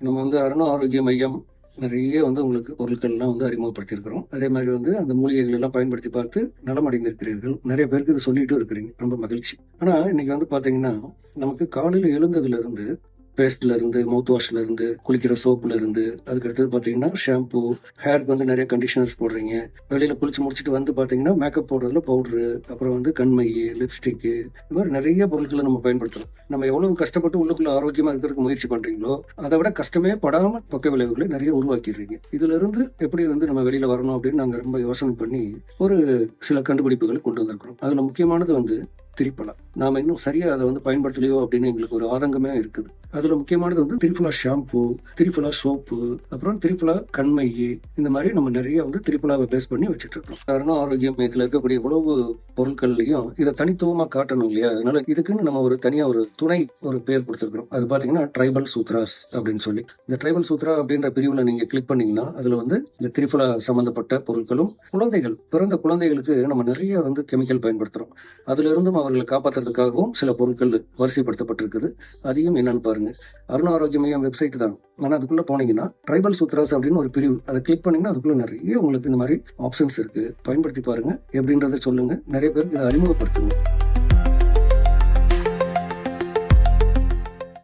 நம்ம அருண ஆரோக்கிய மையம் நிறைய உங்களுக்கு பொருட்கள்லாம் அறிமுகப்படுத்தியிருக்கிறோம். அதே மாதிரி அந்த மூலிகைகள் எல்லாம் பயன்படுத்தி பார்த்து நலமடைந்திருக்கிறீர்கள். நிறைய பேருக்கு இது சொல்லிட்டு இருக்கிறீங்க. ரொம்ப மகிழ்ச்சி. ஆனா இன்னைக்கு பாத்தீங்கன்னா, நமக்கு காலையில எழுந்ததுல இருந்து பேஸ்ட்ல இருந்து, மவுத் வாஷ்ல இருந்து, குளிக்கிற சோப்புல இருந்து, அதுக்கு அடுத்தது பாத்தீங்கன்னா ஷாம்பு, ஹேருக்கு நிறைய கண்டிஷனர்ஸ் போடுறீங்க. வெளியில குளிச்சு முடிச்சுட்டு பாத்தீங்கன்னா மேக்கப் போடுறதுல பவுடரு, அப்புறம் கண்மை, லிப்ஸ்டிக்கு, இது மாதிரி நிறைய பொருட்களை நம்ம பயன்படுத்துறோம். நம்ம எவ்வளவு கஷ்டப்பட்டு உள்ளுக்குள்ள ஆரோக்கியமா இருக்கிறதுக்கு முயற்சி பண்றீங்களோ, அதை விட கஷ்டமே படாம பக்க விளைவுகளை நிறைய உருவாக்கிடுறீங்க. இதுல இருந்து எப்படி நம்ம வெளியில வரணும் அப்படின்னு நாங்க ரொம்ப யோசனை பண்ணி ஒரு சில கண்டுபிடிப்புகளை கொண்டு வந்திருக்கிறோம். அதுல முக்கியமானது திரிபலா. நாம இன்னும் சரியா அதை பயன்படுத்தலையோ அப்படின்னு எங்களுக்கு ஒரு ஆதங்கமே இருக்குது. அதுல முக்கியமானது திரிபலா ஷாம்பு, திரிபலா சோப்பு, அப்புறம் திரிபலா கண்மை, இந்த மாதிரி நம்ம நிறைய திரிபலாவை பேஸ் பண்ணி வச்சுட்டு இருக்கோம். காரணம் ஆரோக்கியம் மையத்துல இருக்கக்கூடிய உணவு பொருட்கள்லயும் இதை தனித்துவமா காட்டணும் இல்லையா? அதனால இதுக்குன்னு நம்ம ஒரு தனியா ஒரு துணை ஒரு பேர் கொடுத்திருக்கிறோம். அது பாத்தீங்கன்னா ட்ரைபல் சூத்ராஸ் அப்படின்னு சொல்லி. இந்த ட்ரைபல் சூத்ரா அப்படின்ற பிரிவுல நீங்க கிளிக் பண்ணீங்கன்னா அதுல இந்த திரிபலா சம்பந்தப்பட்ட பொருட்களும், குழந்தைகள் பிறந்த குழந்தைகளுக்கு நம்ம நிறைய கெமிக்கல் பயன்படுத்துறோம். அதுல இருந்தும் அவர்களை காப்பாற்றுறதுக்காகவும் சில பொருட்கள் வரிசைப்படுத்தப்பட்டிருக்குது. அதையும் என்னன்னு பாருங்க. அருண ஆரோக்கிய மையம் வெப்சைட் தான். ஆனா அதுக்குள்ள போனீங்கன்னா ட்ரைபல் சூத்ராஸ் அப்படின்னு ஒரு பிரிவு, அதை கிளிக் பண்ணீங்கன்னா அதுக்குள்ள நிறைய உங்களுக்கு இந்த மாதிரி ஆப்ஷன்ஸ் இருக்கு. பயன்படுத்தி பாருங்க. எப்படின்றத சொல்லுங்க. நிறைய பேருக்கு இதை அறிமுகப்படுத்துங்க.